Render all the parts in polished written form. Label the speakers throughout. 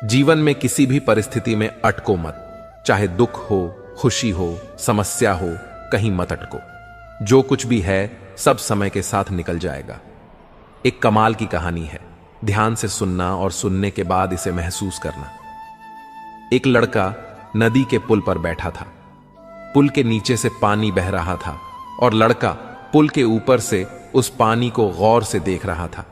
Speaker 1: जीवन में किसी भी परिस्थिति में अटको मत। चाहे दुख हो, खुशी हो, समस्या हो, कहीं मत अटको। जो कुछ भी है सब समय के साथ निकल जाएगा। एक कमाल की कहानी है, ध्यान से सुनना और सुनने के बाद इसे महसूस करना। एक लड़का नदी के पुल पर बैठा था। पुल के नीचे से पानी बह रहा था और लड़का पुल के ऊपर से उस पानी को गौर से देख रहा था।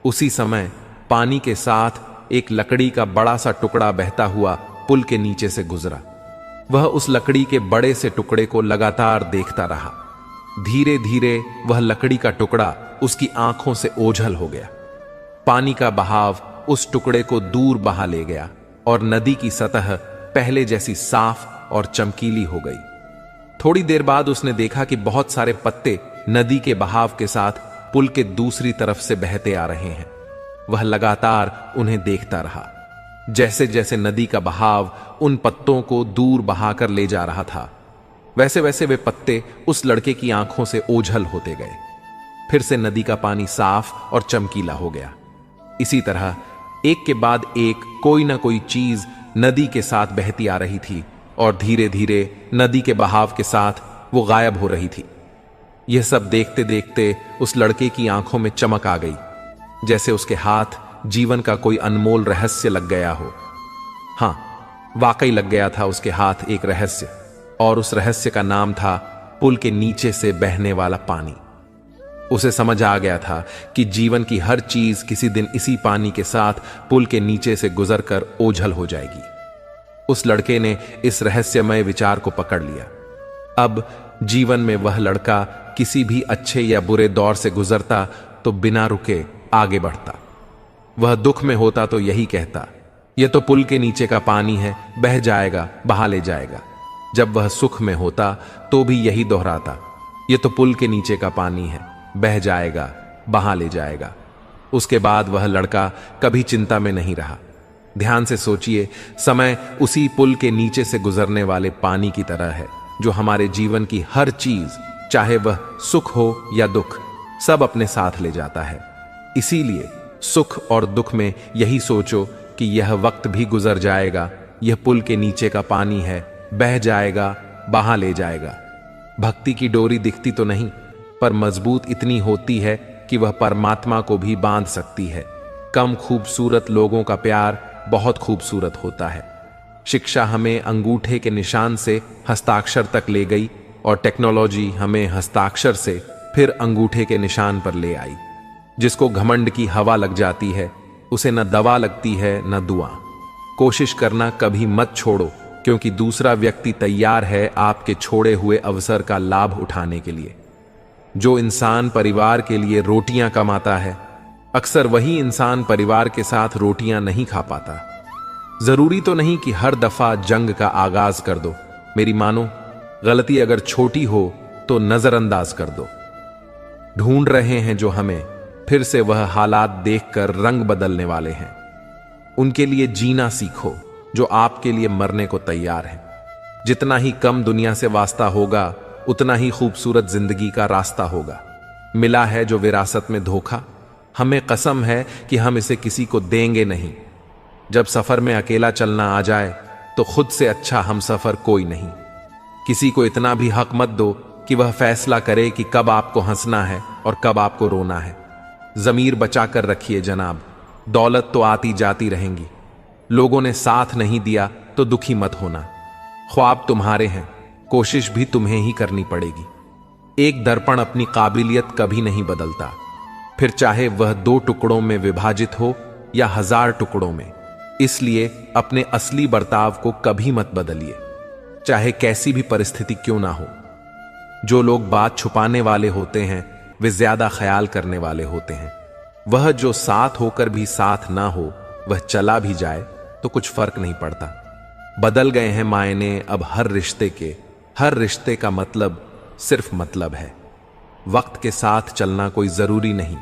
Speaker 1: उसी समय पानी के साथ एक लकड़ी का बड़ा सा टुकड़ा बहता हुआ पुल के नीचे से गुजरा। वह उस लकड़ी के बड़े से टुकड़े को लगातार देखता रहा। धीरे धीरे वह लकड़ी का टुकड़ा उसकी आंखों से ओझल हो गया। पानी का बहाव उस टुकड़े को दूर बहा ले गया और नदी की सतह पहले जैसी साफ और चमकीली हो गई। थोड़ी देर बाद उसने देखा कि बहुत सारे पत्ते नदी के बहाव के साथ पुल के दूसरी तरफ से बहते आ रहे हैं। वह लगातार उन्हें देखता रहा। जैसे जैसे नदी का बहाव उन पत्तों को दूर बहाकर ले जा रहा था, वैसे वैसे वे पत्ते उस लड़के की आंखों से ओझल होते गए। फिर से नदी का पानी साफ और चमकीला हो गया। इसी तरह एक के बाद एक कोई ना कोई चीज नदी के साथ बहती आ रही थी और धीरे धीरे नदी के बहाव के साथ वो गायब हो रही थी। यह सब देखते देखते उस लड़के की आंखों में चमक आ गई, जैसे उसके हाथ जीवन का कोई अनमोल रहस्य लग गया हो। हां, वाकई लग गया था उसके हाथ एक रहस्य, और उस रहस्य का नाम था पुल के नीचे से बहने वाला पानी। उसे समझ आ गया था कि जीवन की हर चीज किसी दिन इसी पानी के साथ पुल के नीचे से गुजरकर ओझल हो जाएगी। उस लड़के ने इस रहस्यमय विचार को पकड़ लिया। अब जीवन में वह लड़का किसी भी अच्छे या बुरे दौर से गुजरता तो बिना रुके आगे बढ़ता। वह दुख में होता तो यही कहता, यह तो पुल के नीचे का पानी है, बह जाएगा, बहा ले जाएगा। जब वह सुख में होता तो भी यही दोहराता, यह तो पुल के नीचे का पानी है, बह जाएगा, बहा ले जाएगा। उसके बाद वह लड़का कभी चिंता में नहीं रहा। ध्यान से सोचिए, समय उसी पुल के नीचे से गुजरने वाले पानी की तरह है, जो हमारे जीवन की हर चीज, चाहे वह सुख हो या दुख, सब अपने साथ ले जाता है। इसीलिए सुख और दुख में यही सोचो कि यह वक्त भी गुजर जाएगा, यह पुल के नीचे का पानी है, बह जाएगा, बहा ले जाएगा। भक्ति की डोरी दिखती तो नहीं, पर मजबूत इतनी होती है कि वह परमात्मा को भी बांध सकती है। कम खूबसूरत लोगों का प्यार बहुत खूबसूरत होता है। शिक्षा हमें अंगूठे के निशान से हस्ताक्षर तक ले गई और टेक्नोलॉजी हमें हस्ताक्षर से फिर अंगूठे के निशान पर ले आई। जिसको घमंड की हवा लग जाती है, उसे न दवा लगती है न दुआ। कोशिश करना कभी मत छोड़ो, क्योंकि दूसरा व्यक्ति तैयार है आपके छोड़े हुए अवसर का लाभ उठाने के लिए। जो इंसान परिवार के लिए रोटियां कमाता है, अक्सर वही इंसान परिवार के साथ रोटियां नहीं खा पाता। जरूरी तो नहीं कि हर दफा जंग का आगाज कर दो। मेरी मानो, गलती अगर छोटी हो तो नजरअंदाज कर दो। ढूंढ रहे हैं जो हमें, फिर से वह हालात देखकर रंग बदलने वाले हैं। उनके लिए जीना सीखो जो आपके लिए मरने को तैयार है। जितना ही कम दुनिया से वास्ता होगा, उतना ही खूबसूरत जिंदगी का रास्ता होगा। मिला है जो विरासत में धोखा, हमें कसम है कि हम इसे किसी को देंगे नहीं। जब सफर में अकेला चलना आ जाए तो खुद से अच्छा हम सफर कोई नहीं। किसी को इतना भी हक मत दो कि वह फैसला करे कि कब आपको हंसना है और कब आपको रोना है। जमीर बचा कर रखिए जनाब, दौलत तो आती जाती रहेंगी। लोगों ने साथ नहीं दिया तो दुखी मत होना। ख्वाब तुम्हारे हैं, कोशिश भी तुम्हें ही करनी पड़ेगी। एक दर्पण अपनी काबिलियत कभी नहीं बदलता, फिर चाहे वह 2 टुकड़ों में विभाजित हो या 1000 टुकड़ों में। इसलिए अपने असली बर्ताव को कभी मत बदलिए, चाहे कैसी भी परिस्थिति क्यों ना हो। जो लोग बात छुपाने वाले होते हैं, वे ज्यादा ख्याल करने वाले होते हैं। वह जो साथ होकर भी साथ ना हो, वह चला भी जाए तो कुछ फर्क नहीं पड़ता। बदल गए हैं मायने अब हर रिश्ते के। हर रिश्ते का मतलब सिर्फ मतलब है। वक्त के साथ चलना कोई जरूरी नहीं,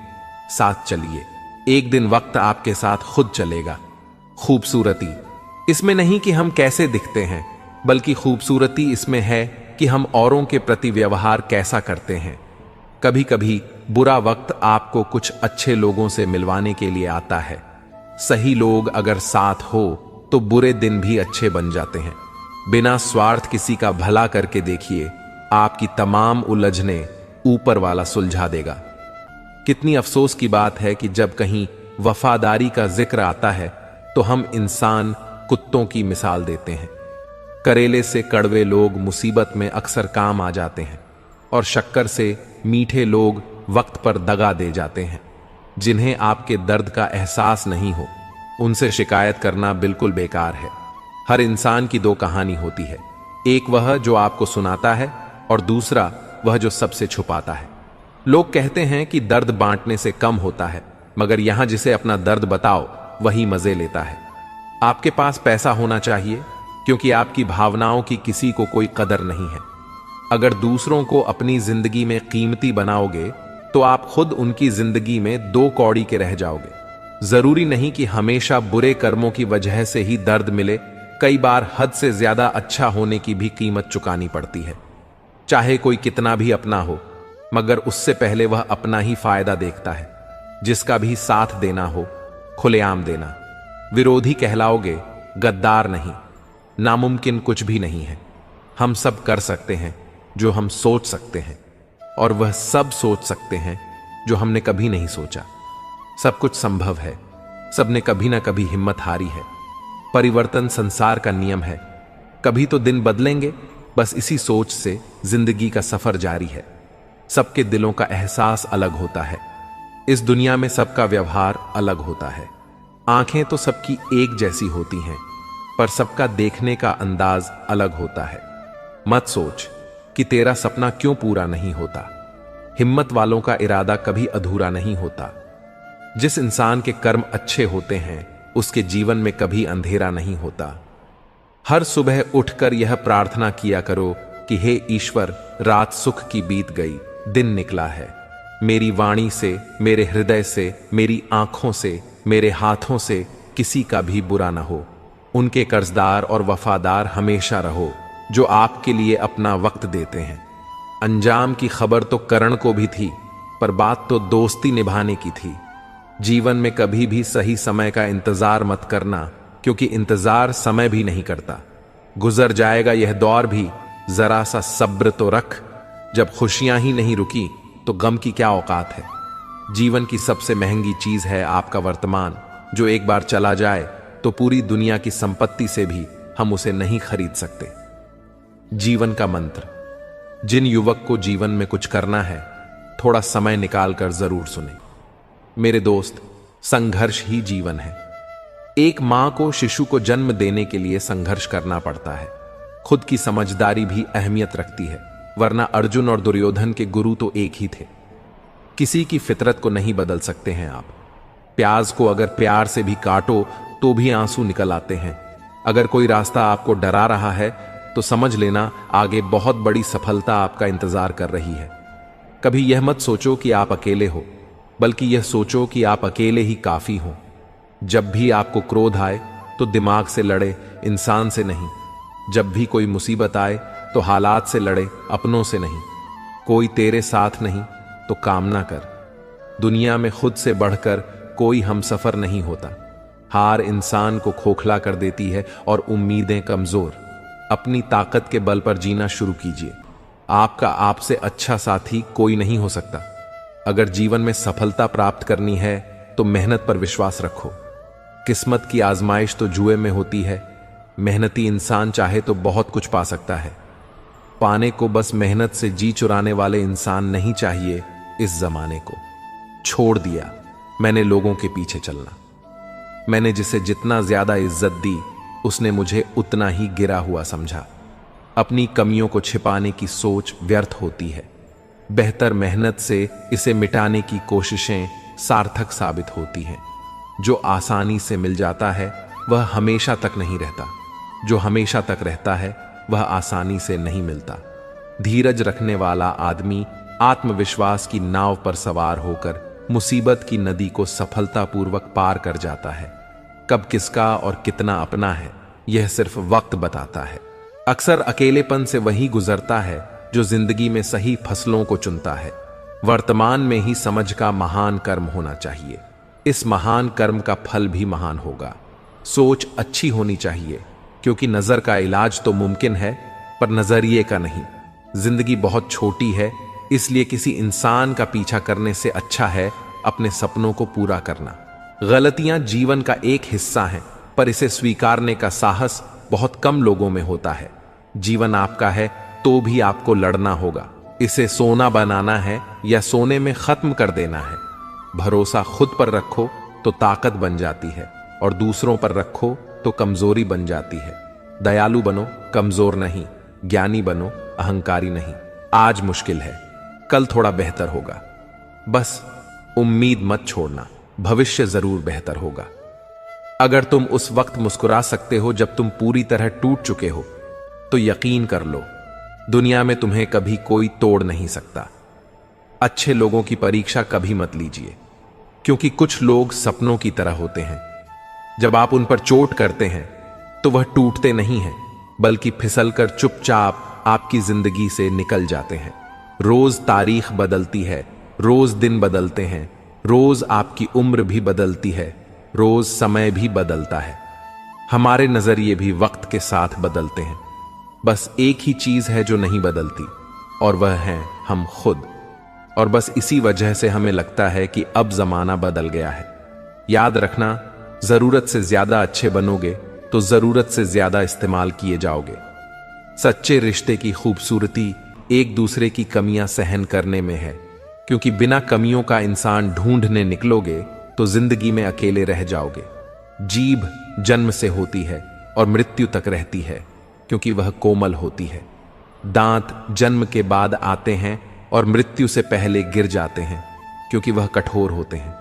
Speaker 1: साथ चलिए। एक दिन वक्त आपके साथ खुद चलेगा। खूबसूरती इसमें नहीं कि हम कैसे दिखते हैं, बल्कि खूबसूरती इसमें है कि हम औरों के प्रति व्यवहार कैसा करते हैं। कभी कभी बुरा वक्त आपको कुछ अच्छे लोगों से मिलवाने के लिए आता है। सही लोग अगर साथ हो तो बुरे दिन भी अच्छे बन जाते हैं। बिना स्वार्थ किसी का भला करके देखिए, आपकी तमाम उलझने ऊपर वाला सुलझा देगा। कितनी अफसोस की बात है कि जब कहीं वफादारी का जिक्र आता है तो हम इंसान कुत्तों की मिसाल देते हैं। करेले से कड़वे लोग मुसीबत में अक्सर काम आ जाते हैं और शक्कर से मीठे लोग वक्त पर दगा दे जाते हैं। जिन्हें आपके दर्द का एहसास नहीं हो, उनसे शिकायत करना बिल्कुल बेकार है। हर इंसान की दो कहानी होती है, एक वह जो आपको सुनाता है और दूसरा वह जो सबसे छुपाता है। लोग कहते हैं कि दर्द बांटने से कम होता है, मगर यहां जिसे अपना दर्द बताओ वही मजे लेता है। आपके पास पैसा होना चाहिए, क्योंकि आपकी भावनाओं की किसी को कोई कदर नहीं है। अगर दूसरों को अपनी जिंदगी में कीमती बनाओगे तो आप खुद उनकी जिंदगी में दो कौड़ी के रह जाओगे। जरूरी नहीं कि हमेशा बुरे कर्मों की वजह से ही दर्द मिले, कई बार हद से ज्यादा अच्छा होने की भी कीमत चुकानी पड़ती है। चाहे कोई कितना भी अपना हो, मगर उससे पहले वह अपना ही फायदा देखता है। जिसका भी साथ देना हो, खुलेआम देना। विरोधी कहलाओगे, गद्दार नहीं। नामुमकिन कुछ भी नहीं है। हम सब कर सकते हैं जो हम सोच सकते हैं, और वह सब सोच सकते हैं जो हमने कभी नहीं सोचा। सब कुछ संभव है। सबने कभी ना कभी हिम्मत हारी है। परिवर्तन संसार का नियम है। कभी तो दिन बदलेंगे, बस इसी सोच से जिंदगी का सफर जारी है। सबके दिलों का एहसास अलग होता है। इस दुनिया में सबका व्यवहार अलग होता है। आंखें तो सबकी एक जैसी होती हैं, पर सबका देखने का अंदाज अलग होता है। मत सोच कि तेरा सपना क्यों पूरा नहीं होता। हिम्मत वालों का इरादा कभी अधूरा नहीं होता। जिस इंसान के कर्म अच्छे होते हैं, उसके जीवन में कभी अंधेरा नहीं होता। हर सुबह उठकर यह प्रार्थना किया करो कि हे ईश्वर, रात सुख की बीत गई, दिन निकला है। मेरी वाणी से, मेरे हृदय से, मेरी आंखों से, मेरे हाथों से किसी का भी बुरा ना हो। उनके कर्जदार और वफादार हमेशा रहो जो आपके लिए अपना वक्त देते हैं। अंजाम की खबर तो करण को भी थी, पर बात तो दोस्ती निभाने की थी। जीवन में कभी भी सही समय का इंतजार मत करना, क्योंकि इंतजार समय भी नहीं करता। गुजर जाएगा यह दौर भी, जरा सा सब्र तो रख। जब खुशियां ही नहीं रुकी तो गम की क्या औकात है। जीवन की सबसे महंगी चीज है आपका वर्तमान, जो एक बार चला जाए तो पूरी दुनिया की संपत्ति से भी हम उसे नहीं खरीद सकते। जीवन का मंत्र। जिन युवक को जीवन में कुछ करना है, थोड़ा समय निकालकर जरूर सुने। मेरे दोस्त, संघर्ष ही जीवन है। एक मां को शिशु को जन्म देने के लिए संघर्ष करना पड़ता है। खुद की समझदारी भी अहमियत रखती है, वरना अर्जुन और दुर्योधन के गुरु तो एक ही थे। किसी की फितरत को नहीं बदल सकते हैं आप। प्याज को अगर प्यार से भी काटो तो भी आंसू निकल आते हैं। अगर कोई रास्ता आपको डरा रहा है तो समझ लेना आगे बहुत बड़ी सफलता आपका इंतजार कर रही है। कभी यह मत सोचो कि आप अकेले हो, बल्कि यह सोचो कि आप अकेले ही काफी हो। जब भी आपको क्रोध आए तो दिमाग से लड़े, इंसान से नहीं। जब भी कोई मुसीबत आए तो हालात से लड़े, अपनों से नहीं। कोई तेरे साथ नहीं तो काम ना कर। दुनिया में खुद से बढ़कर कोई हमसफर नहीं होता। हार इंसान को खोखला कर देती है और उम्मीदें कमजोर। अपनी ताकत के बल पर जीना शुरू कीजिए। आपका आपसे अच्छा साथी कोई नहीं हो सकता। अगर जीवन में सफलता प्राप्त करनी है तो मेहनत पर विश्वास रखो। किस्मत की आजमाइश तो जुए में होती है। मेहनती इंसान चाहे तो बहुत कुछ पा सकता है। पाने को बस मेहनत से जी चुराने वाले इंसान नहीं चाहिए इस जमाने को। छोड़ दिया मैंने लोगों के पीछे चलना। मैंने जिसे जितना ज्यादा इज्जत दी, उसने मुझे उतना ही गिरा हुआ समझा। अपनी कमियों को छिपाने की सोच व्यर्थ होती है। बेहतर मेहनत से इसे मिटाने की कोशिशें सार्थक साबित होती हैं। जो आसानी से मिल जाता है वह हमेशा तक नहीं रहता। जो हमेशा तक रहता है वह आसानी से नहीं मिलता। धीरज रखने वाला आदमी आत्मविश्वास की नाव पर सवार होकर मुसीबत की नदी को सफलतापूर्वक पार कर जाता है। कब किसका और कितना अपना है, यह सिर्फ वक्त बताता है। अक्सर अकेलेपन से वही गुजरता है जो जिंदगी में सही फसलों को चुनता है। वर्तमान में ही समझ का महान कर्म होना चाहिए। इस महान कर्म का फल भी महान होगा। सोच अच्छी होनी चाहिए, क्योंकि नजर का इलाज तो मुमकिन है, पर नजरिए का नहीं। जिंदगी बहुत छोटी है, इसलिए किसी इंसान का पीछा करने से अच्छा है अपने सपनों को पूरा करना। गलतियां जीवन का एक हिस्सा हैं, पर इसे स्वीकारने का साहस बहुत कम लोगों में होता है। जीवन आपका है तो भी आपको लड़ना होगा। इसे सोना बनाना है या सोने में खत्म कर देना है। भरोसा खुद पर रखो तो ताकत बन जाती है, और दूसरों पर रखो तो कमजोरी बन जाती है। दयालु बनो, कमजोर नहीं। ज्ञानी बनो, अहंकारी नहीं। आज मुश्किल है, कल थोड़ा बेहतर होगा। बस उम्मीद मत छोड़ना, भविष्य जरूर बेहतर होगा। अगर तुम उस वक्त मुस्कुरा सकते हो जब तुम पूरी तरह टूट चुके हो, तो यकीन कर लो दुनिया में तुम्हें कभी कोई तोड़ नहीं सकता। अच्छे लोगों की परीक्षा कभी मत लीजिए, क्योंकि कुछ लोग सपनों की तरह होते हैं। जब आप उन पर चोट करते हैं तो वह टूटते नहीं हैं, बल्कि फिसलकर चुपचाप आपकी जिंदगी से निकल जाते हैं। रोज तारीख बदलती है, रोज दिन बदलते हैं, रोज आपकी उम्र भी बदलती है, रोज समय भी बदलता है। हमारे नजरिए भी वक्त के साथ बदलते हैं। बस एक ही चीज है जो नहीं बदलती, और वह है हम खुद। और बस इसी वजह से हमें लगता है कि अब जमाना बदल गया है। याद रखना, जरूरत से ज्यादा अच्छे बनोगे तो जरूरत से ज्यादा इस्तेमाल किए जाओगे। सच्चे रिश्ते की खूबसूरती एक दूसरे की कमियां सहन करने में है, क्योंकि बिना कमियों का इंसान ढूंढने निकलोगे तो जिंदगी में अकेले रह जाओगे। जीभ जन्म से होती है और मृत्यु तक रहती है, क्योंकि वह कोमल होती है। दांत जन्म के बाद आते हैं और मृत्यु से पहले गिर जाते हैं, क्योंकि वह कठोर होते हैं।